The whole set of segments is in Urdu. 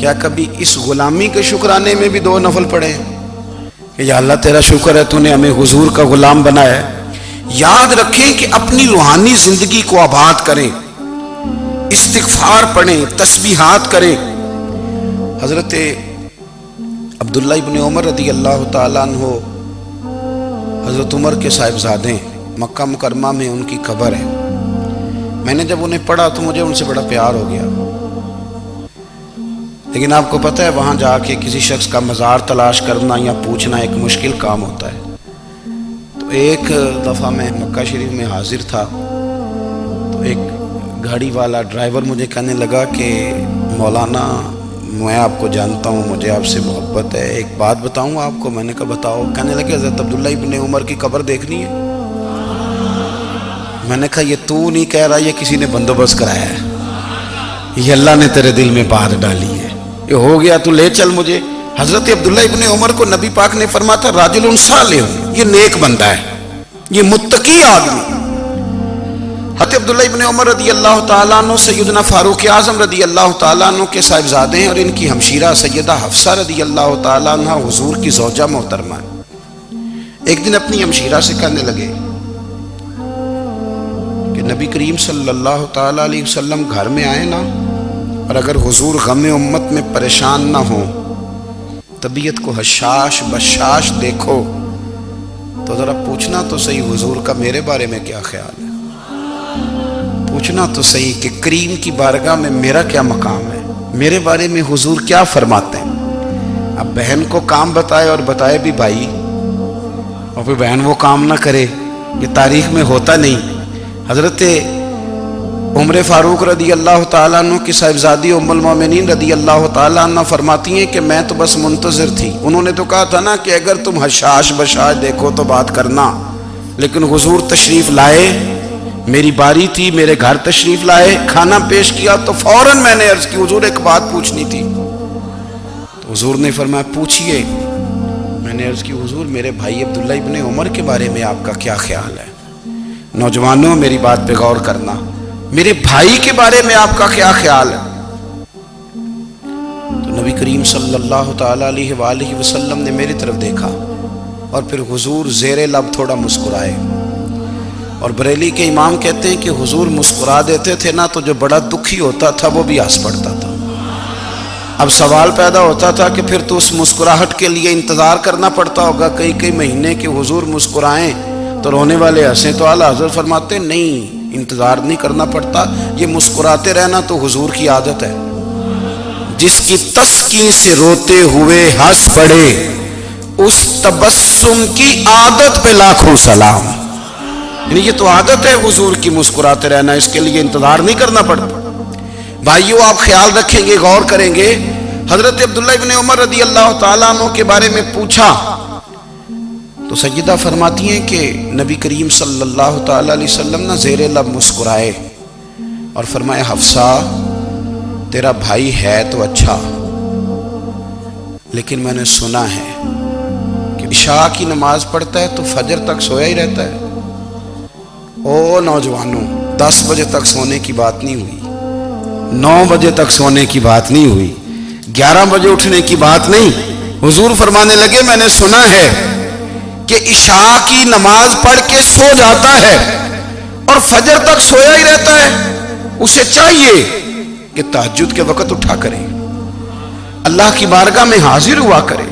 کیا کبھی اس غلامی کے شکرانے میں بھی 2 نفل پڑھے کہ یا اللہ تیرا شکر ہے تو نے ہمیں حضور کا غلام بنایا ہے؟ یاد رکھیں کہ اپنی روحانی زندگی کو آباد کریں، استغفار پڑھیں، تسبیحات کریں۔ حضرت عبداللہ ابن عمر رضی اللہ تعالیٰ عنہ حضرت عمر کے صاحبزادے، مکہ مکرمہ میں ان کی قبر ہے۔ میں نے جب انہیں پڑھا تو مجھے ان سے بڑا پیار ہو گیا، لیکن آپ کو پتہ ہے وہاں جا کے کسی شخص کا مزار تلاش کرنا یا پوچھنا ایک مشکل کام ہوتا ہے۔ تو ایک دفعہ میں مکہ شریف میں حاضر تھا، تو ایک گاڑی والا ڈرائیور مجھے کہنے لگا کہ مولانا میں آپ کو جانتا ہوں، مجھے آپ سے محبت ہے، ایک بات بتاؤں آپ کو؟ میں نے کہا بتاؤ۔ کہنے لگے حضرت عبداللہ ابن عمر کی قبر دیکھنی ہے۔ میں نے کہا یہ تو نہیں کہہ رہا، یہ کسی نے بندوبست کرایا ہے، یہ اللہ نے تیرے دل میں بات ڈالی ہے، یہ ہو گیا تو لے چل مجھے۔ حضرت عبداللہ ابن عمر کو نبی پاک نے فرمایا تھا راجل صالح، یہ نیک بندہ ہے، یہ متقی آدمی۔ حضرت عبداللہ ابن عمر رضی اللہ تعالیٰ عنہ سیدنا فاروق اعظم رضی اللہ تعالیٰ عنہ کے صاحبزادے ہیں، اور ان کی ہمشیرہ سیدہ حفصہ رضی اللہ تعالیٰ عنہ حضور کی زوجہ محترمہ ہے۔ ایک دن اپنی ہمشیرہ سے کہنے لگے کہ نبی کریم صلی اللہ تعالیٰ علیہ وسلم گھر میں آئے نا، اور اگر حضور غم امت میں پریشان نہ ہوں، طبیعت کو حشاش بشاش دیکھو، تو ذرا پوچھنا تو صحیح حضور کا میرے بارے میں کیا خیال ہے، پوچھنا تو صحیح کہ کریم کی بارگاہ میں میرا کیا مقام ہے، میرے بارے میں حضور کیا فرماتے ہیں۔ اب بہن کو کام بتائے، اور بتائے بھی بھائی، اور پھر بہن وہ کام نہ کرے، یہ تاریخ میں ہوتا نہیں۔ حضرت عمر فاروق رضی اللہ تعالیٰ عنہ کی صاحبزادی ام المومنین رضی اللہ تعالیٰ عنہ فرماتی ہیں کہ میں تو بس منتظر تھی، انہوں نے تو کہا تھا نا کہ اگر تم حشاش بشاش دیکھو تو بات کرنا، لیکن حضور تشریف لائے، میری باری تھی، میرے گھر تشریف لائے، کھانا پیش کیا تو فوراً میں نے عرض کی حضور ایک بات پوچھنی تھی۔ تو حضور نے فرمایا پوچھئے۔ میں نے عرض کی حضور میرے بھائی عبداللہ ابن عمر کے بارے میں آپ کا کیا خیال ہے؟ نوجوانوں میری بات پہ غور کرنا، میرے بھائی کے بارے میں آپ کا کیا خیال ہے؟ تو نبی کریم صلی اللہ تعالیٰ علیہ وآلہ وسلم نے میری طرف دیکھا، اور پھر حضور زیر لب تھوڑا مسکرائے، اور بریلی کے امام کہتے ہیں کہ حضور مسکرا دیتے تھے نا تو جو بڑا دکھی ہوتا تھا وہ بھی ہنس پڑتا تھا۔ اب سوال پیدا ہوتا تھا کہ پھر تو اس مسکراہٹ کے لیے انتظار کرنا پڑتا ہوگا کئی مہینے کہ حضور مسکرائیں تو رونے والے ہنسیں، تو اعلیٰ حضرت فرماتے نہیں، انتظار نہیں کرنا پڑتا، یہ مسکراتے رہنا تو حضور کی عادت ہے۔ جس کی تسکین سے روتے ہوئے ہنس پڑے، اس تبسم کی عادت پہ لاکھوں سلام۔ یعنی یہ تو عادت ہے حضور کی مسکراتے رہنا، اس کے لیے انتظار نہیں کرنا پڑتا۔ بھائیو آپ خیال رکھیں گے، غور کریں گے، حضرت عبداللہ ابن عمر رضی اللہ تعالیٰ عنہ کے بارے میں پوچھا تو سیدہ فرماتی ہیں کہ نبی کریم صلی اللہ تعالیٰ علیہ وسلم نے زیر لب مسکرائے اور فرمایا حفصہ تیرا بھائی ہے تو اچھا، لیکن میں نے سنا ہے کہ عشاء کی نماز پڑھتا ہے تو فجر تک سویا ہی رہتا ہے۔ او نوجوانوں، 10 بجے تک سونے کی بات نہیں ہوئی، 9 بجے تک سونے کی بات نہیں ہوئی، 11 بجے اٹھنے کی بات نہیں۔ حضور فرمانے لگے میں نے سنا ہے کہ عشاء کی نماز پڑھ کے سو جاتا ہے اور فجر تک سویا ہی رہتا ہے، اسے چاہیے کہ تہجد کے وقت اٹھا کرے، اللہ کی بارگاہ میں حاضر ہوا کرے،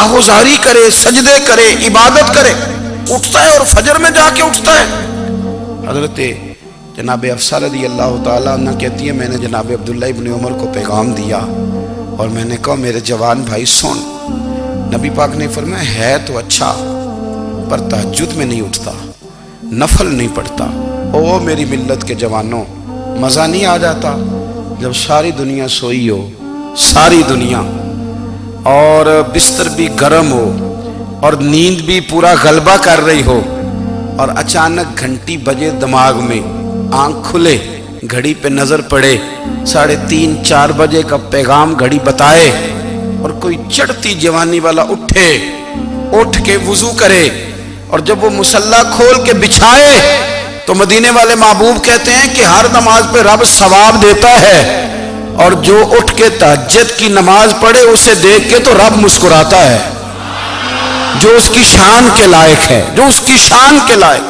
آہوزاری کرے، سجدے کرے، عبادت کرے، اٹھتا ہے اور فجر میں جا کے اٹھتا ہے۔ حضرت جناب حفصہ رضی اللہ تعالیٰ عنہ کہتی ہے میں نے جناب عبداللہ ابن عمر کو پیغام دیا اور میں نے کہا میرے جوان بھائی سن، نبی پاک نے فرمایا ہے تو اچھا پر تہجد میں نہیں اٹھتا، نفل نہیں پڑھتا۔ او میری ملت کے جوانوں، مزہ نہیں آ جاتا جب ساری دنیا سوئی ہو، ساری دنیا، اور بستر بھی گرم ہو اور نیند بھی پورا غلبہ کر رہی ہو، اور اچانک گھنٹی بجے دماغ میں، آنکھ کھلے، گھڑی پہ نظر پڑے، 3:30 4 بجے کا پیغام گھڑی بتائے، اور کوئی چڑھتی جوانی والا اٹھ کے وضو کرے، اور جب وہ مصلی کھول کے بچھائے تو مدینے والے محبوب کہتے ہیں کہ ہر نماز پہ رب ثواب دیتا ہے، اور جو اٹھ کے تہجد کی نماز پڑھے اسے دیکھ کے تو رب مسکراتا ہے، جو اس کی شان کے لائق ہے، جو اس کی شان کے لائق،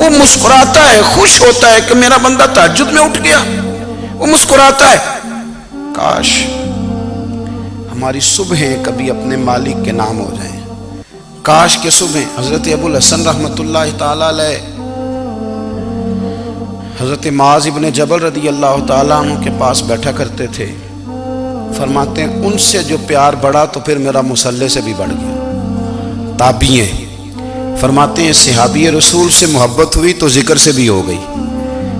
وہ مسکراتا ہے، خوش ہوتا ہے کہ میرا بندہ تہجد میں اٹھ گیا، وہ مسکراتا ہے۔ کاش ہماری صبحیں کبھی اپنے مالک کے نام ہو جائیں، کاش کے صبح۔ حضرت ابو الحسن رحمت اللہ تعالیٰ علیہ حضرت معاذ ابن جبل رضی اللہ تعالیٰ عنہ کے پاس بیٹھا کرتے تھے، فرماتے ہیں ان سے جو پیار بڑھا تو پھر میرا مصلی سے بھی بڑھ گیا۔ تابعی ہیں، فرماتے ہیں صحابی رسول سے محبت ہوئی تو ذکر سے بھی ہو گئی،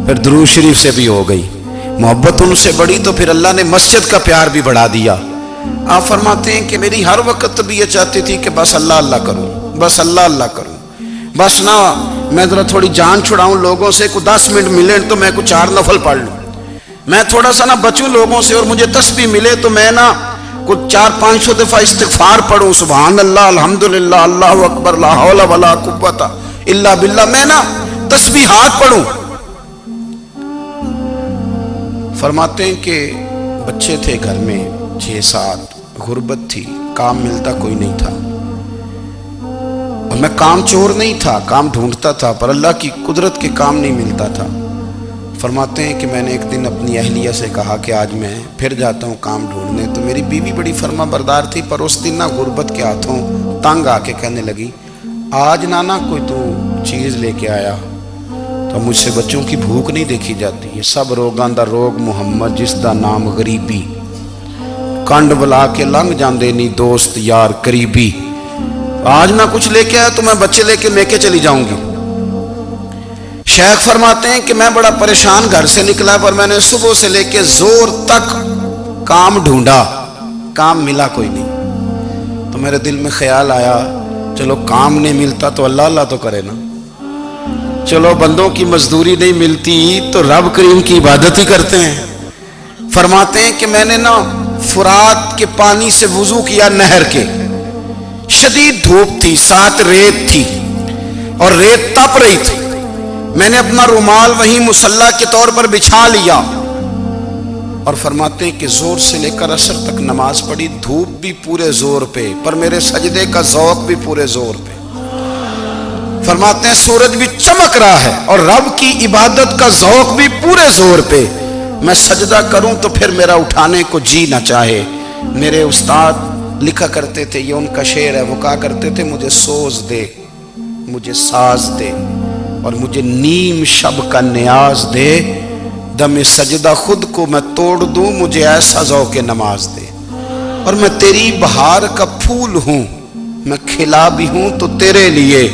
پھر درود شریف سے بھی ہو گئی، محبت ان سے بڑھی تو پھر اللہ نے مسجد کا پیار بھی بڑھا دیا۔ آپ فرماتے ہیں کہ میری ہر وقت طبیعت یہ چاہتی تھی کہ بس اللہ اللہ کروں، بس اللہ اللہ کروں، بس نہ میں ذرا تھوڑی جان چھڑاؤں لوگوں سے، کوئی 10 منٹ ملے تو میں کچھ 4 نفل پڑھ لوں، میں تھوڑا سا نہ بچوں لوگوں سے، اور مجھے تسبیح ملے تو میں نہ کچھ 400-500 دفعہ استغفار پڑھوں، سبحان اللہ، الحمدللہ، اللہ اکبر، لا حول ولا قوت الا باللہ، میں نہ تسبیحات پڑھوں۔ فرماتے ہیں کہ بچے تھے گھر میں 6-7، غربت تھی، کام ملتا کوئی نہیں تھا، اور میں کام چور نہیں تھا، کام ڈھونڈتا تھا، پر اللہ کی قدرت کے کام نہیں ملتا تھا۔ فرماتے ہیں کہ میں نے ایک دن اپنی اہلیہ سے کہا کہ آج میں پھر جاتا ہوں کام ڈھونڈنے، تو میری بیوی بڑی فرما بردار تھی، پر اس دن نہ غربت کے ہاتھوں تنگ آ کے کہنے لگی آج نانا کوئی تو چیز لے کے آیا، تو مجھ سے بچوں کی بھوک نہیں دیکھی جاتی، یہ سب روگاں دا روگ محمد جس دا نام غریبی، کنڈ بلا کے لنگ جاندے نہیں دوست یار قریبی، آج نہ کچھ لے کے آیا تو میں بچے لے کے میکے چلی جاؤں گی۔ شیخ فرماتے ہیں کہ میں بڑا پریشان گھر سے نکلا، پر میں نے صبح سے لے کے زور تک کام ڈھونڈا، کام ملا کوئی نہیں، تو میرے دل میں خیال آیا چلو کام نہیں ملتا تو اللہ اللہ تو کرے نا، چلو بندوں کی مزدوری نہیں ملتی تو رب کریم کی عبادت ہی کرتے ہیں۔ فرماتے ہیں کہ میں نے نا فرات کے پانی سے وضو کیا، نہر کے، شدید دھوپ تھی، ساتھ ریت تھی اور ریت تپ رہی تھی، میں نے اپنا رومال وہیں مصلی کے طور پر بچھا لیا، اور فرماتے ہیں کہ زور سے لے کر عصر تک نماز پڑھی، دھوپ بھی پورے زور پہ، پر میرے سجدے کا ذوق بھی پورے زور پہ۔ فرماتے ہیں سورج بھی چمک رہا ہے اور رب کی عبادت کا ذوق بھی پورے زور پہ، میں سجدہ کروں تو پھر میرا اٹھانے کو جی نہ چاہے۔ میرے استاد لکھا کرتے تھے، یہ ان کا شعر ہے، وہ کہا کرتے تھے مجھے سوز دے، مجھے ساز دے، اور مجھے نیم شب کا نیاز دے، دم سجدہ خود کو میں توڑ دوں، مجھے ایسا ذوق نماز دے، اور میں تیری بہار کا پھول ہوں، میں کھلا بھی ہوں تو تیرے لیے،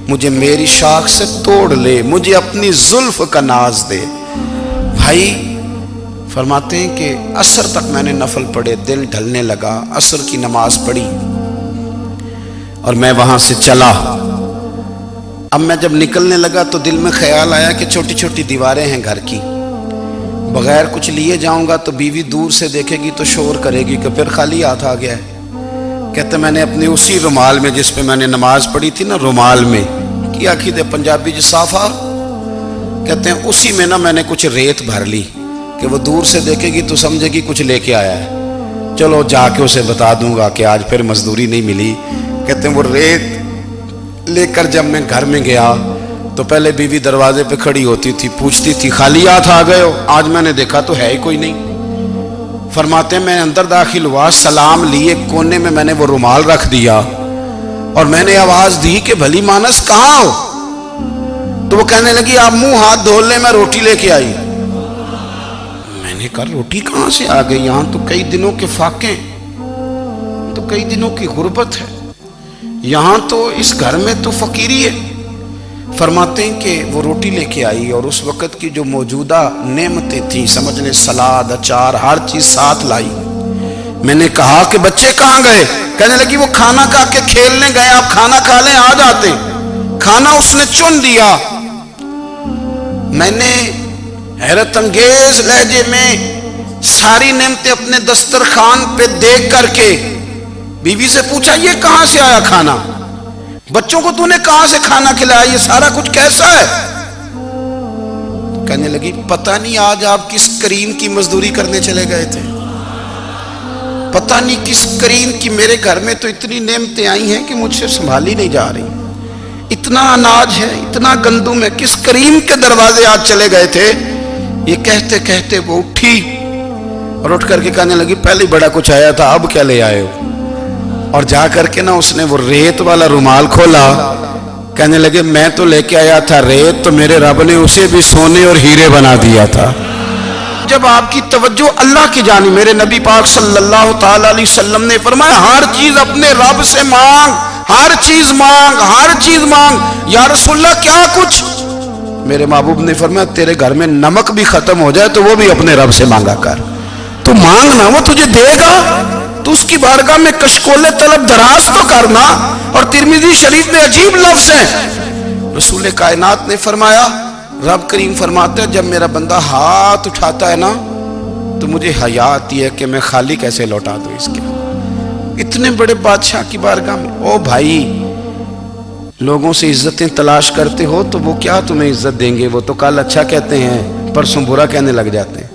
مجھے میری شاخ سے توڑ لے، مجھے اپنی زلف کا ناز دے۔ بھائی فرماتے ہیں کہ عصر تک میں نے نفل پڑھے، دل ڈھلنے لگا، عصر کی نماز پڑھی اور میں وہاں سے چلا۔ اب میں جب نکلنے لگا تو دل میں خیال آیا کہ چھوٹی چھوٹی دیواریں ہیں گھر کی، بغیر کچھ لیے جاؤں گا تو بیوی دور سے دیکھے گی تو شور کرے گی کہ پھر خالی ہاتھ آ گیا ہے۔ کہتے میں نے اپنے اسی رومال میں جس پہ میں نے نماز پڑھی تھی نا، رومال میں کی آخی دے پنجابی جو صافہ کہتے ہیں، اسی میں نا میں نے کچھ ریت بھر لی کہ وہ دور سے دیکھے گی تو سمجھے گی کچھ لے کے آیا ہے، چلو جا کے اسے بتا دوں گا کہ آج پھر مزدوری نہیں ملی۔ کہتے ہیں وہ ریت لے کر جب میں گھر میں گیا تو پہلے بیوی دروازے پہ کھڑی ہوتی تھی، پوچھتی تھی خالی ہاتھ آ گئے ہو؟ آج میں نے دیکھا تو ہے ہی کوئی نہیں۔ فرماتے ہیں میں اندر داخل ہوا، سلام لیے، کونے میں میں نے وہ رومال رکھ دیا اور میں نے آواز دی کہ بھلی مانس کہاں ہو؟ تو وہ کہنے لگی آپ منہ ہاتھ دھو لیں، میں روٹی لے کے آئی۔ میں نے کہا روٹی کہاں سے آ گئی؟ یہاں تو کئی دنوں کے فاقے، تو کئی دنوں کی غربت ہے، یہاں تو اس گھر میں تو فقیری ہے۔ فرماتے ہیں کہ وہ روٹی لے کے آئی اور اس وقت کی جو موجودہ نعمتیں تھیں، سمجھ لیں سلاد، اچار، ہر چیز ساتھ لائی۔ میں نے کہا کہ بچے کہاں گئے؟ کہنے لگی وہ کھانا کھا کے کھیلنے گئے، آپ کھانا کھا لیں آ جاتے۔ کھانا اس نے چن دیا۔ میں نے حیرت انگیز لہجے میں ساری نعمتیں اپنے دسترخوان پہ دیکھ کر کے بیوی سے پوچھا یہ کہاں سے آیا کھانا؟ بچوں کو تو نے کہاں سے کھانا کھلایا؟ یہ سارا کچھ کیسا ہے؟ کہنے لگی پتہ نہیں آج آپ کس کریم کی مزدوری کرنے چلے گئے تھے، پتہ نہیں کس کریم کی، میرے گھر میں تو اتنی نعمتیں آئی ہیں کہ مجھ سے سنبھالی نہیں جا رہی، اتنا اناج ہے، اتنا گندم ہے، کس کریم کے دروازے آج چلے گئے تھے۔ یہ کہتے کہتے وہ اٹھی اور اٹھ کر کے کہنے لگی پہلے بڑا کچھ آیا تھا، اب کیا لے آئے ہو؟ اور جا کر کے نا اس نے وہ ریت والا رومال کھولا، کہنے لگے میں تو لے کے آیا تھا ریت، تو میرے رب نے اسے بھی سونے اور ہیرے بنا دیا تھا۔ جب آپ کی توجہ اللہ کی جانب، میرے نبی پاک صلی اللہ تعالی علیہ وسلم نے فرمایا ہر چیز اپنے رب سے مانگ، ہر چیز مانگ، ہر چیز مانگ۔ یا رسول اللہ کیا کچھ؟ میرے محبوب نے فرمایا تیرے گھر میں نمک بھی ختم ہو جائے تو وہ بھی اپنے رب سے مانگا کر، تو مانگنا وہ تجھے دے گا، تو اس کی بارگاہ میں کشکول طلب دراز تو کرنا۔ اور ترمذی شریف میں عجیب لفظ ہے، رسول کائنات نے فرمایا، رب کریم فرماتا ہے جب میرا بندہ ہاتھ اٹھاتا ہے نا تو مجھے حیا آتی ہے کہ میں خالی کیسے لوٹا دوں اس کے، اتنے بڑے بادشاہ کی بارگاہ میں۔ او بھائی، لوگوں سے عزتیں تلاش کرتے ہو تو وہ کیا تمہیں عزت دیں گے؟ وہ تو کل اچھا کہتے ہیں پرسوں برا کہنے لگ جاتے ہیں۔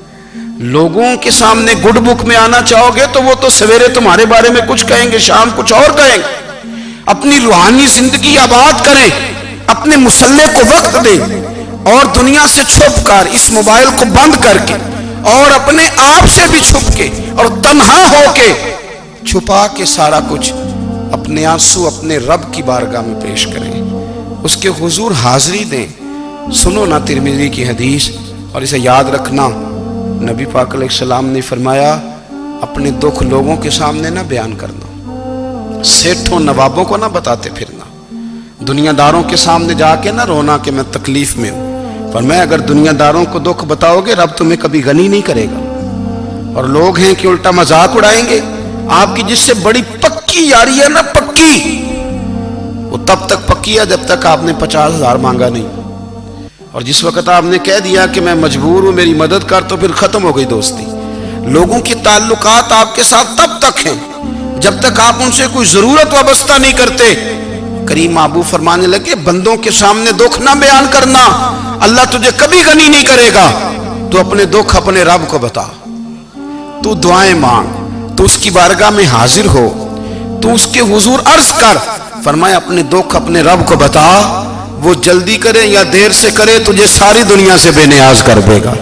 لوگوں کے سامنے گڈ بک میں آنا چاہو گے تو وہ تو سویرے تمہارے بارے میں کچھ کہیں گے، شام کچھ اور کہیں گے۔ اپنی روحانی زندگی آباد کریں، اپنے مصلے کو وقت دیں، اور دنیا سے چھپ کر اس موبائل کو بند کر کے اور اپنے آپ سے بھی چھپ کے اور تنہا ہو کے چھپا کے سارا کچھ اپنے آنسو اپنے رب کی بارگاہ میں پیش کریں، اس کے حضور حاضری دیں۔ سنو نا ترمذی کی حدیث، اور اسے یاد رکھنا، نبی پاک علیہ السلام نے فرمایا اپنے دکھ لوگوں کے سامنے نہ بیان کرنا، سیٹھوں نوابوں کو نہ بتاتے پھرنا، دنیا داروں کے سامنے جا کے نہ رونا کہ میں تکلیف میں ہوں۔ فرمایا اگر دنیا داروں کو دکھ بتاؤ گے رب تمہیں کبھی غنی نہیں کرے گا، اور لوگ ہیں کہ الٹا مذاق اڑائیں گے۔ آپ کی جس سے بڑی پکی یاری ہے نا، پکی، وہ تب تک پکی ہے جب تک آپ نے 50,000 مانگا نہیں، اور جس وقت آپ نے کہہ دیا کہ میں مجبور ہوں میری مدد کر تو پھر ختم ہو گئی دوستی۔ لوگوں کے تعلقات آپ کے ساتھ تب تک ہیں جب تک آپ ان سے کوئی ضرورت وابستہ نہیں کرتے۔ کریم محبوب فرمانے لگے بندوں کے سامنے دکھ نہ بیان کرنا، اللہ تجھے کبھی غنی نہیں کرے گا۔ تو اپنے دکھ اپنے رب کو بتا، تو دعائیں مانگ، تو اس کی بارگاہ میں حاضر ہو، تو اس کے حضور عرض کر۔ فرمایا اپنے دکھ اپنے رب کو بتا، وہ جلدی کرے یا دیر سے کرے تجھے ساری دنیا سے بے نیاز کر دے گا،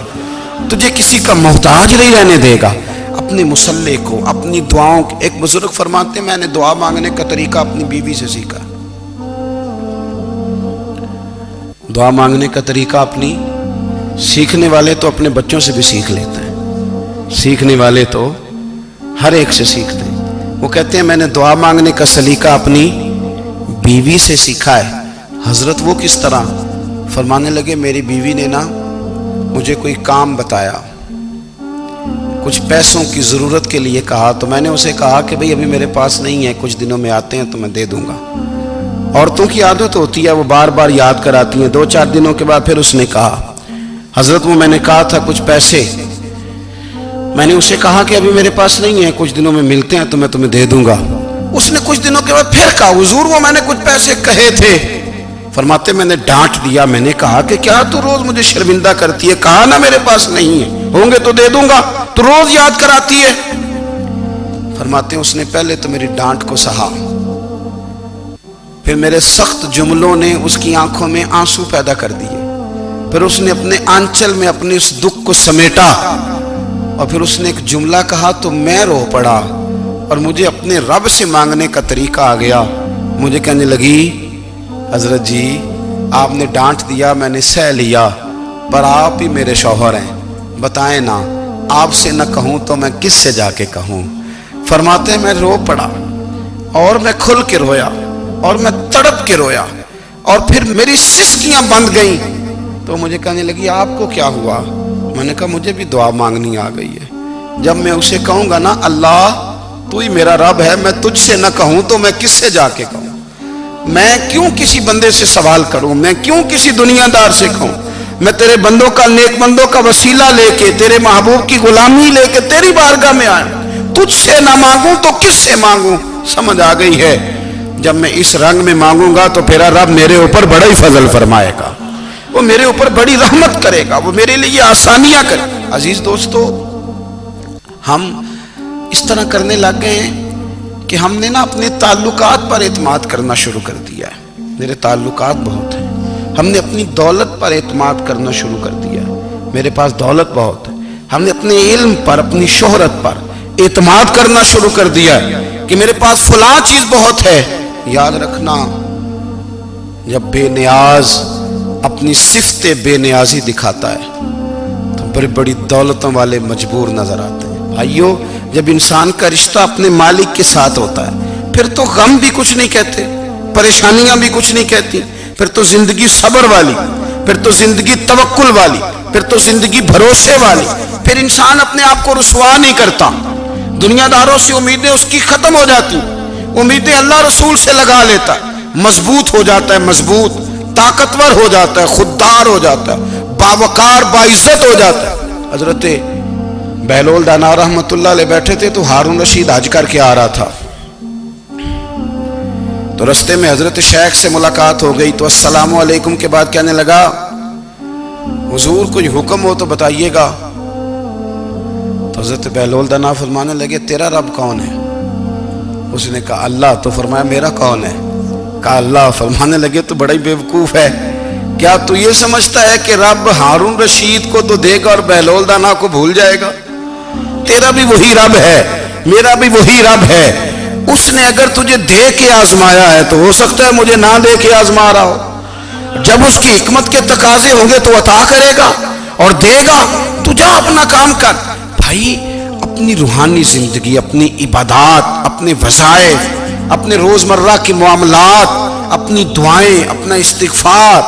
تجھے کسی کا محتاج نہیں رہنے دے گا۔ اپنے مصلے کو، اپنی دعاؤں، ایک بزرگ فرماتے ہیں میں نے دعا مانگنے کا طریقہ اپنی بیوی سے سیکھا، دعا مانگنے کا طریقہ اپنی، سیکھنے والے تو اپنے بچوں سے بھی سیکھ لیتے ہیں، سیکھنے والے تو ہر ایک سے سیکھتے ہیں۔ وہ کہتے ہیں میں نے دعا مانگنے کا سلیقہ اپنی بیوی سے سیکھا ہے۔ حضرت وہ کس طرح؟ فرمانے لگے میری بیوی نے نا مجھے کوئی کام بتایا، کچھ پیسوں کی ضرورت کے لیے کہا، تو میں نے اسے کہا کہ بھئی ابھی میرے پاس نہیں ہے، کچھ دنوں میں آتے ہیں تو میں دے دوں گا۔ عورتوں کی عادت ہوتی ہے وہ بار بار یاد کراتی ہیں، 2-4 دنوں کے بعد پھر اس نے کہا حضرت وہ میں نے کہا تھا کچھ پیسے، میں نے اسے کہا کہ ابھی میرے پاس نہیں ہے، کچھ دنوں میں ملتے ہیں تو میں تمہیں دے دوں گا۔ اس نے کچھ دنوں کے بعد پھر کہا حضور وہ میں نے کچھ پیسے کہے تھے۔ فرماتے میں نے ڈانٹ دیا، میں نے کہا کہ کیا تو روز مجھے شرمندہ کرتی ہے، کہا نا میرے پاس نہیں ہے، ہوں گے تو دے دوں گا، تو روز یاد کراتی ہے۔ فرماتے ہیں اس نے پہلے تو میری ڈانٹ کو سہا، پھر میرے سخت جملوں نے اس کی آنکھوں میں آنسو پیدا کر دیے، پھر اس نے اپنے آنچل میں اپنے اس دکھ کو سمیٹا، اور پھر اس نے ایک جملہ کہا تو میں رو پڑا، اور مجھے اپنے رب سے مانگنے کا طریقہ آ گیا۔ مجھے کہنے لگی حضرت جی آپ نے ڈانٹ دیا میں نے سہ لیا، پر آپ ہی میرے شوہر ہیں، بتائیں نا آپ سے نہ کہوں تو میں کس سے جا کے کہوں۔ فرماتے ہیں میں رو پڑا، اور میں کھل کے رویا، اور میں تڑپ کے رویا، اور پھر میری سسکیاں بند گئیں۔ تو مجھے کہنے لگی آپ کو کیا ہوا؟ میں نے کہا مجھے بھی دعا مانگنی آ گئی ہے، جب میں اسے کہوں گا نا اللہ تو ہی میرا رب ہے، میں تجھ سے نہ کہوں تو میں کس سے جا کے کہوں؟ میں کیوں کسی بندے سے سوال کروں؟ میں کیوں کسی دنیا دار سے کہوں؟ میں تیرے بندوں کا، نیک بندوں کا وسیلہ لے کے، تیرے محبوب کی غلامی لے کے تیری بارگاہ میں آیا، تجھ سے نہ مانگوں تو کس سے مانگوں؟ سمجھ آ گئی ہے؟ جب میں اس رنگ میں مانگوں گا تو پھر رب میرے اوپر بڑا ہی فضل فرمائے گا، وہ میرے اوپر بڑی رحمت کرے گا، وہ میرے لیے آسانیاں کرے گا۔ عزیز دوستو، ہم اس طرح کرنے لگ گئے ہیں کہ ہم نے نا اپنے تعلقات پر اعتماد کرنا شروع کر دیا ہے۔ میرے تعلقات بہت ہیں، ہم نے اپنی دولت پر اعتماد کرنا شروع کر دیا ہے، میرے پاس دولت بہت ہے۔ ہم نے اپنے علم پر، اپنی شہرت پر اعتماد کرنا شروع کر دیا ہے کہ میرے پاس فلاں چیز بہت ہے۔ یاد رکھنا، جب بے نیاز اپنی صفت بے نیازی دکھاتا ہے تو بڑی بڑی دولتوں والے مجبور نظر آتے ہیں۔ بھائیو، جب انسان کا رشتہ اپنے مالک کے ساتھ ہوتا ہے پھر تو غم بھی کچھ نہیں کہتے، پریشانیاں بھی کچھ نہیں کہتی، پھر تو زندگی صبر والی، پھر تو زندگی توکل والی، پھر تو زندگی بھروسے والی، پھر انسان اپنے آپ کو رسوا نہیں کرتا۔ دنیا داروں سے امیدیں اس کی ختم ہو جاتی، امیدیں اللہ رسول سے لگا لیتا ہے، مضبوط ہو جاتا ہے، مضبوط، طاقتور ہو جاتا ہے، خوددار ہو جاتا ہے، باوقار، باعزت ہو جاتا ہے۔ حضرت بہلول دانا رحمت اللہ علیہ بیٹھے تھے تو ہارون رشید حج کر کے آ رہا تھا، تو رستے میں حضرت شیخ سے ملاقات ہو گئی تو السلام علیکم کے بعد کہنے لگا، حضور کوئی حکم ہو تو بتائیے گا۔ تو حضرت بہلول دانا فرمانے لگے، تیرا رب کون ہے؟ اس نے کہا اللہ۔ تو فرمایا میرا کون ہے؟ کہا اللہ۔ فرمانے لگے تو بڑا ہی بیوقوف ہے، کیا تو یہ سمجھتا ہے کہ رب ہارون رشید کو تو دے گا اور بہلول دانا کو بھول جائے گا؟ تیرا بھی وہی رب ہے، میرا بھی وہی رب ہے۔ اس نے اگر تجھے دے کے آزمایا ہے تو ہو سکتا ہے مجھے نہ دے کے آزما رہا ہو۔ جب اس کی حکمت کے تقاضے ہوں گے تو عطا کرے گا اور دے گا، تو جا اپنا کام کر۔ بھائی، اپنی روحانی زندگی، اپنی عبادات، اپنے وظائف، اپنے روزمرہ کے معاملات، اپنی دعائیں، اپنا استغفار،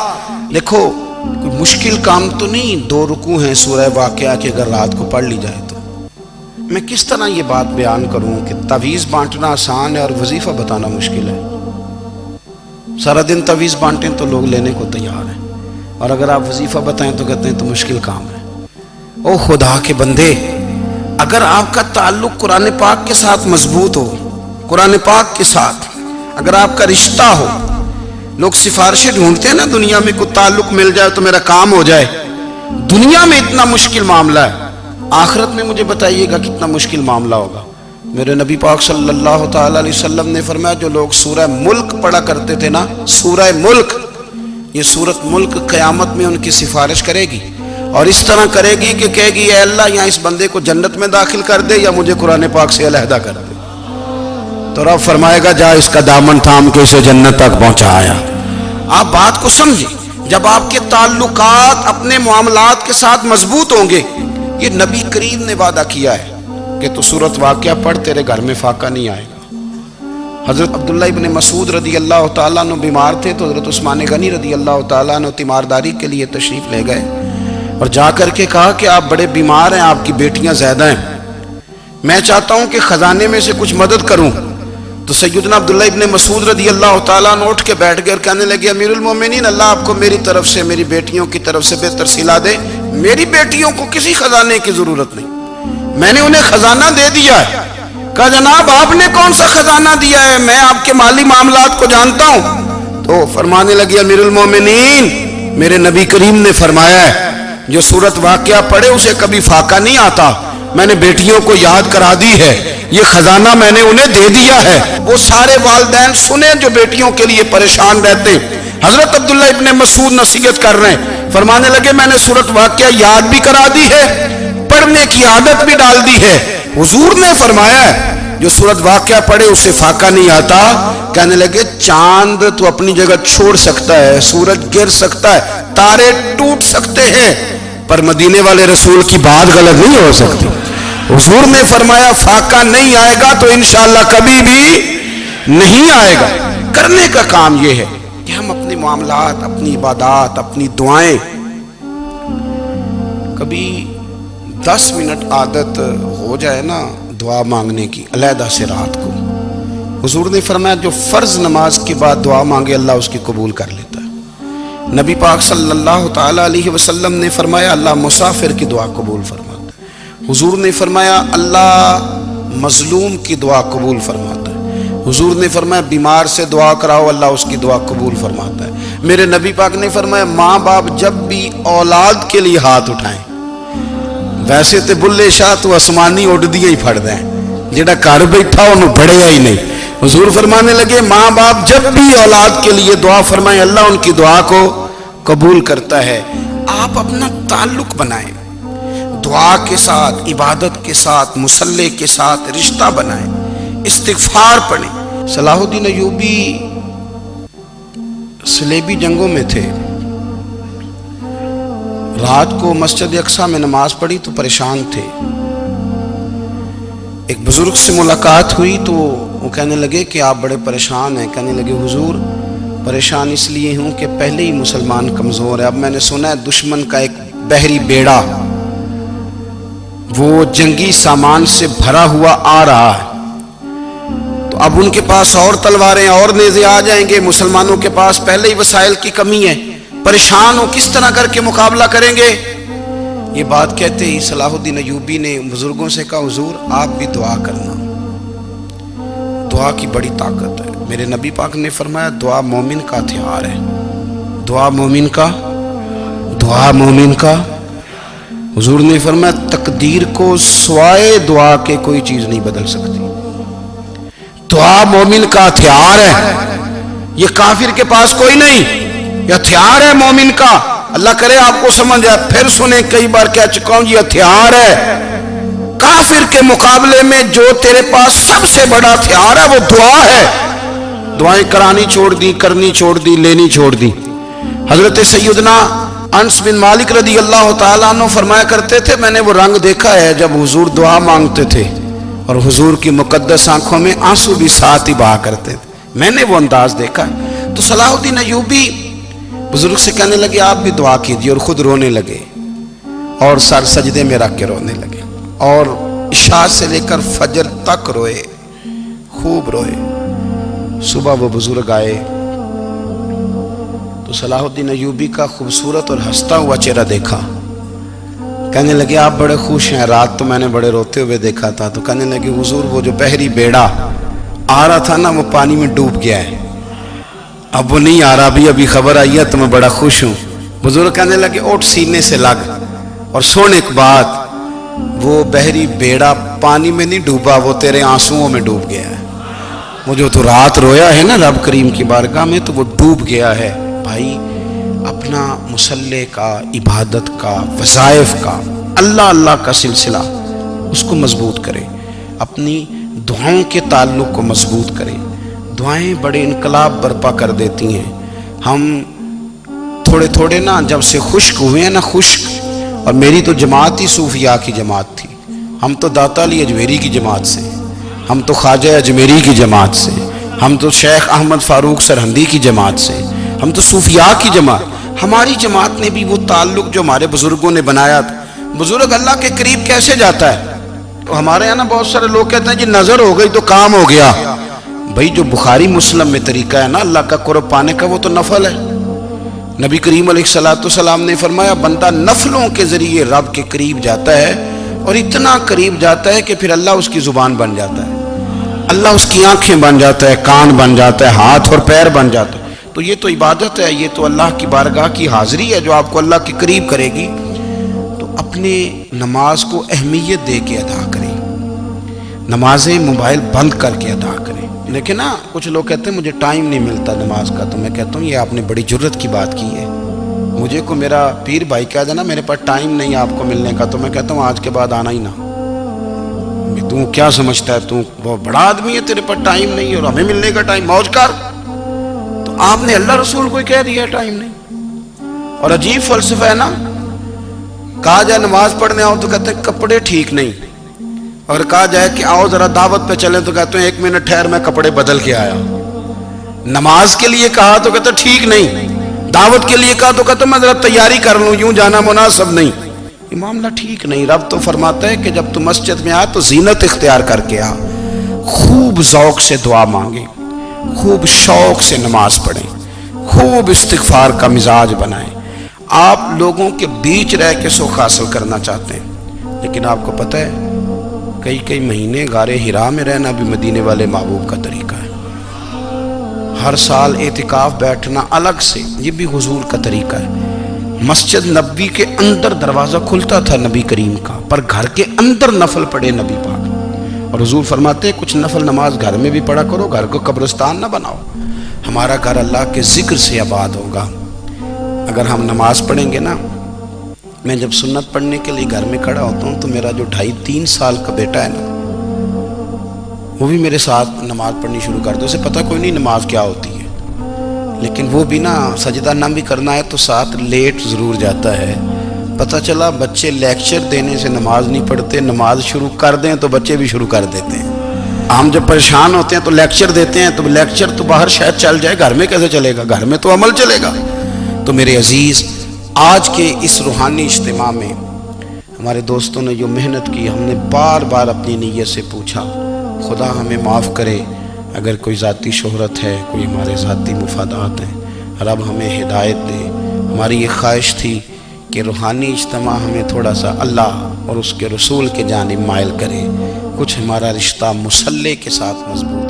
دیکھو کوئی مشکل کام تو نہیں، 2 رکوع ہیں سورہ واقعہ کے، اگر رات کو پڑھ لی جائے تو۔ میں کس طرح یہ بات بیان کروں کہ تعویذ بانٹنا آسان ہے اور وظیفہ بتانا مشکل ہے۔ سارا دن تعویذ بانٹیں تو لوگ لینے کو تیار ہیں، اور اگر آپ وظیفہ بتائیں تو کہتے ہیں تو مشکل کام ہے۔ او خدا کے بندے، اگر آپ کا تعلق قرآن پاک کے ساتھ مضبوط ہو، قرآن پاک کے ساتھ اگر آپ کا رشتہ ہو، لوگ سفارشیں ڈھونڈتے ہیں نا دنیا میں، کوئی تعلق مل جائے تو میرا کام ہو جائے۔ دنیا میں اتنا مشکل معاملہ ہے، آخرت میں مجھے بتائیے گا کتنا مشکل معاملہ ہوگا۔ میرے نبی پاک صلی اللہ تعالی علیہ وسلم نے فرمایا، جو لوگ سورہ ملک پڑھا کرتے تھے نا، سورہ ملک، یہ سورت ملک قیامت میں ان کی سفارش کرے گی، اور اس طرح کرے گی کہ کہے گی اے اللہ یہاں اس بندے کو جنت میں داخل کر دے یا مجھے قرآن پاک سے علیحدہ کر دے۔ تو رب فرمائے گا جا اس کا دامن تھام کے اسے جنت تک پہنچایا۔ آپ بات کو سمجھیں، جب آپ کے تعلقات اپنے معاملات کے ساتھ مضبوط ہوں گے، یہ نبی کریم نے وعدہ کیا ہے کہ تو سورت واقعہ پڑھ، تیرے گھر میں فاقہ نہیں آئے گا۔ حضرت عبداللہ ابن مسعود رضی اللہ تعالیٰ عنہ بیمار تھے تو حضرت عثمان غنی رضی اللہ تعالیٰ عنہ تیمارداری کے لیے تشریف لے گئے اور جا کر کے کہا کہ آپ بڑے بیمار ہیں، آپ کی بیٹیاں زیادہ ہیں، میں چاہتا ہوں کہ خزانے میں سے کچھ مدد کروں۔ تو سیدنا عبداللہ ابن مسعود رضی اللہ تعالیٰ عنہ اٹھ کے بیٹھ گئے اور کہنے لگے، امیر المومنین، اللہ آپ کو میری طرف سے، میری بیٹیوں کی طرف سے بہتر صلہ دے، میری بیٹیوں کو کسی خزانے کی ضرورت نہیں، میں نے انہیں خزانہ دے دیا ہے۔ کہا جناب آپ نے کون سا خزانہ دیا ہے، میں آپ کے مالی معاملات کو جانتا ہوں۔ تو فرمانے لگے، امیر المومنین، میرے نبی کریم نے فرمایا ہے جو سورت واقعہ پڑھے اسے کبھی فاقہ نہیں آتا، میں نے بیٹیوں کو یاد کرا دی ہے، یہ خزانہ میں نے انہیں دے دیا ہے۔ وہ سارے والدین سنیں جو بیٹیوں کے لیے پریشان رہتے۔ حضرت عبداللہ ابن مسعود نصیحت کر رہے ہیں، فرمانے لگے میں نے سورت واقعہ یاد بھی کرا دی ہے، پڑھنے کی عادت بھی ڈال دی ہے۔ حضور نے فرمایا ہے جو سورت واقعہ پڑھے اسے فاقہ نہیں آتا۔ کہنے لگے چاند تو اپنی جگہ چھوڑ سکتا ہے، سورج گر سکتا ہے، تارے ٹوٹ سکتے ہیں، پر مدینے والے رسول کی بات غلط نہیں ہو سکتی۔ حضور نے فرمایا فاقہ نہیں آئے گا تو انشاءاللہ کبھی بھی نہیں آئے گا۔ کرنے کا کام یہ ہے کہ ہم اپنے معاملات، اپنی عبادات، اپنی دعائیں، کبھی 10 منٹ عادت ہو جائے نا دعا مانگنے کی علیحدہ سے رات کو۔ حضور نے فرمایا جو فرض نماز کے بعد دعا مانگے اللہ اس کی قبول کر لیتا ہے۔ نبی پاک صلی اللہ تعالی علیہ وسلم نے فرمایا اللہ مسافر کی دعا قبول فرماتا ہے۔ حضور نے فرمایا اللہ مظلوم کی دعا قبول فرماتا ہے۔ حضور نے فرمایا بیمار سے دعا کراؤ اللہ اس کی دعا قبول فرماتا ہے۔ میرے نبی پاک نے فرمایا ماں باپ جب بھی اولاد کے لیے ہاتھ اٹھائیں، ویسے تے بلے شاہ تو آسمانی اڈ دیا ہی پھڑ دیں، جڑا گھر بیٹھا انہوں بڑھیا ہی نہیں۔ حضور فرمانے لگے ماں باپ جب بھی اولاد کے لیے دعا فرمائیں، اللہ ان کی دعا کو قبول کرتا ہے۔ آپ اپنا تعلق بنائیں، دعا کے ساتھ، عبادت کے ساتھ، مصلی کے ساتھ رشتہ بنائیں، استغفار پڑھیں۔ صلاح الدین ایوبی صلیبی جنگوں میں تھے، رات کو مسجد اقصی میں نماز پڑھی تو پریشان تھے۔ ایک بزرگ سے ملاقات ہوئی تو وہ کہنے لگے کہ آپ بڑے پریشان ہیں۔ کہنے لگے حضور پریشان اس لیے ہوں کہ پہلے ہی مسلمان کمزور ہے، اب میں نے سنا ہے دشمن کا ایک بحری بیڑا وہ جنگی سامان سے بھرا ہوا آ رہا ہے، تو اب ان کے پاس اور تلواریں اور نیزے آ جائیں گے، مسلمانوں کے پاس پہلے ہی وسائل کی کمی ہے، پریشان ہو کس طرح کر کے مقابلہ کریں گے۔ یہ بات کہتے ہی صلاح الدین ایوبی نے بزرگوں سے کہا حضور آپ بھی دعا کرنا، دعا کی بڑی طاقت ہے۔ میرے نبی پاک نے فرمایا دعا مومن کا ہتھیار ہے، دعا مومن کا حضور نے فرمایا تقدیر کو سوائے دعا کے کوئی چیز نہیں بدل سکتی، دعا مومن کا ہتھیار ہے، یہ کافر کے پاس کوئی نہیں، یہ ہتھیار ہے مومن کا۔ اللہ کرے آپ کو سمجھ آئے، پھر سنیں، کئی بار کہہ چکا ہوں یہ ہتھیار ہے۔ کافر کے مقابلے میں جو تیرے پاس سب سے بڑا ہتھیار ہے وہ دعا ہے۔ دعائیں کرانی چھوڑ دی، کرنی چھوڑ دی، لینی چھوڑ دی۔ حضرت سیدنا انس بن مالک رضی اللہ تعالیٰ عنہ فرمایا کرتے تھے میں نے وہ رنگ دیکھا ہے جب حضور دعا مانگتے تھے اور حضور کی مقدس آنکھوں میں آنسو بھی ساتھ ہی بہا کرتے تھے، میں نے وہ انداز دیکھا ہے۔ تو صلاح الدین ایوبی بزرگ سے کہنے لگے آپ بھی دعا کیجیے، اور خود رونے لگے اور سر سجدے میں رکھ کے رونے لگے، اور عشاء سے لے کر فجر تک روئے، خوب روئے۔ صبح وہ بزرگ آئے تو صلاح الدین ایوبی کا خوبصورت اور ہنستا ہوا چہرہ دیکھا، کہنے لگے آپ بڑے خوش ہیں، رات تو میں نے بڑے روتے ہوئے دیکھا تھا۔ تو کہنے لگے حضور وہ جو بحری بیڑا آ رہا تھا نا وہ پانی میں ڈوب گیا ہے، اب وہ نہیں آ رہا، ابھی خبر آئی ہے تو میں بڑا خوش ہوں۔ بزرگ کہنے لگے اٹھ سینے سے لگ، اور سن ایک بات، وہ بحری بیڑا پانی میں نہیں ڈوبا، وہ تیرے آنسوؤں میں ڈوب گیا ہے۔ وہ جو تو رات رویا ہے نا رب کریم کی بارگاہ میں تو وہ ڈوب گیا ہے۔ بھائی اپنا مصلی کا، عبادت کا، وظائف کا، اللہ کا سلسلہ اس کو مضبوط کرے، اپنی دعاؤں کے تعلق کو مضبوط کرے۔ دعائیں بڑے انقلاب برپا کر دیتی ہیں۔ ہم تھوڑے نا جب سے خشک ہوئے ہیں نا، خشک، اور میری تو جماعت ہی صوفیاء کی جماعت تھی، ہم تو داتا علی اجمیری کی جماعت سے، ہم تو خواجہ اجمیری کی جماعت سے، ہم تو شیخ احمد فاروق سرہندی کی جماعت سے، ہم تو صوفیاء کی جماعت۔ ہماری جماعت نے بھی وہ تعلق جو ہمارے بزرگوں نے بنایا تھا۔ بزرگ اللہ کے قریب کیسے جاتا ہے؟ تو ہمارے یہاں نا بہت سارے لوگ کہتے ہیں جی نظر ہو گئی تو کام ہو گیا۔ بھائی جو بخاری مسلم میں طریقہ ہے نا اللہ کا قرب پانے کا وہ تو نفل ہے۔ نبی کریم علیہ السلام نے فرمایا بندہ نفلوں کے ذریعے رب کے قریب جاتا ہے، اور اتنا قریب جاتا ہے کہ پھر اللہ اس کی زبان بن جاتا ہے، اللہ اس کی آنکھیں بن جاتا ہے، کان بن جاتا ہے، ہاتھ اور پیر بن جاتا ہے۔ تو یہ تو عبادت ہے، یہ تو اللہ کی بارگاہ کی حاضری ہے جو آپ کو اللہ کے قریب کرے گی۔ تو اپنے نماز کو اہمیت دے کے ادا کریں، نمازیں موبائل بند کر کے ادا کریں۔ لیکن نا کچھ لوگ کہتے ہیں مجھے ٹائم نہیں ملتا نماز کا، تو میں کہتا ہوں یہ آپ نے بڑی جرت کی بات کی ہے۔ مجھے کو میرا پیر بھائی کہہ دینا میرے پاس ٹائم نہیں آپ کو ملنے کا، تو میں کہتا ہوں آج کے بعد آنا ہی نہ۔ تو کیا سمجھتا ہے تو بہت بڑا آدمی ہے، تیرے پاس ٹائم نہیں اور ہمیں ملنے کا ٹائم، موج کر۔ تو آپ نے اللہ رسول کو کہہ دیا ٹائم نہیں۔ اور عجیب فلسفہ ہے نا، کہا جائے نماز پڑھنے آؤ تو کہتے ہیں کپڑے ٹھیک نہیں، اور کہا جائے کہ آؤ ذرا دعوت پہ چلیں تو کہتے ہیں 1 منٹ ٹھہر میں کپڑے بدل کے آیا۔ نماز کے لیے کہا تو کہتے ہیں ٹھیک نہیں، دعوت کے لیے کہا تو کہتے ہیں میں ذرا تیاری کر لوں، یوں جانا مناسب نہیں۔ یہ معاملہ ٹھیک نہیں۔ رب تو فرماتا ہے کہ جب تم مسجد میں آ تو زینت اختیار کر کے آ، خوب ذوق سے دعا مانگیں، خوب شوق سے نماز پڑھیں، خوب استغفار کا مزاج بنائیں۔ آپ لوگوں کے بیچ رہ کے سکھ حاصل کرنا چاہتے ہیں، لیکن آپ کو پتہ ہے کئی مہینے غار ہرا میں رہنا بھی مدینے والے محبوب کا طریقہ ہے۔ ہر سال اعتکاف بیٹھنا الگ سے، یہ بھی حضور کا طریقہ ہے۔ مسجد نبوی کے اندر دروازہ کھلتا تھا نبی کریم کا، پر گھر کے اندر نفل پڑھے نبی پاک، اور حضور فرماتے ہیں کچھ نفل نماز گھر میں بھی پڑھا کرو، گھر کو قبرستان نہ بناؤ۔ ہمارا گھر اللہ کے ذکر سے آباد ہوگا۔ اگر ہم نماز پڑھیں گے نا، میں جب سنت پڑھنے کے لیے گھر میں کھڑا ہوتا ہوں تو میرا جو 2.5-3 سال کا بیٹا ہے نا، وہ بھی میرے ساتھ نماز پڑھنی شروع کر دو، اسے پتہ کوئی نہیں نماز کیا ہوتی ہے، لیکن وہ بھی نا سجدہ نہ بھی کرنا ہے تو ساتھ لیٹ ضرور جاتا ہے۔ پتہ چلا بچے لیکچر دینے سے نماز نہیں پڑھتے، نماز شروع کر دیں تو بچے بھی شروع کر دیتے ہیں۔ ہم جب پریشان ہوتے ہیں تو لیکچر دیتے ہیں، تو لیکچر تو باہر شاید چل جائے، گھر میں کیسے چلے گا؟ گھر میں تو عمل چلے گا۔ تو میرے عزیز، آج کے اس روحانی اجتماع میں ہمارے دوستوں نے جو محنت کی، ہم نے بار بار اپنی نیت سے پوچھا، خدا ہمیں معاف کرے اگر کوئی ذاتی شہرت ہے، کوئی ہمارے ذاتی مفادات ہیں، رب ہمیں ہدایت دے۔ ہماری یہ خواہش تھی کہ روحانی اجتماع ہمیں تھوڑا سا اللہ اور اس کے رسول کے جانب مائل کرے، کچھ ہمارا رشتہ مصلی کے ساتھ مضبوط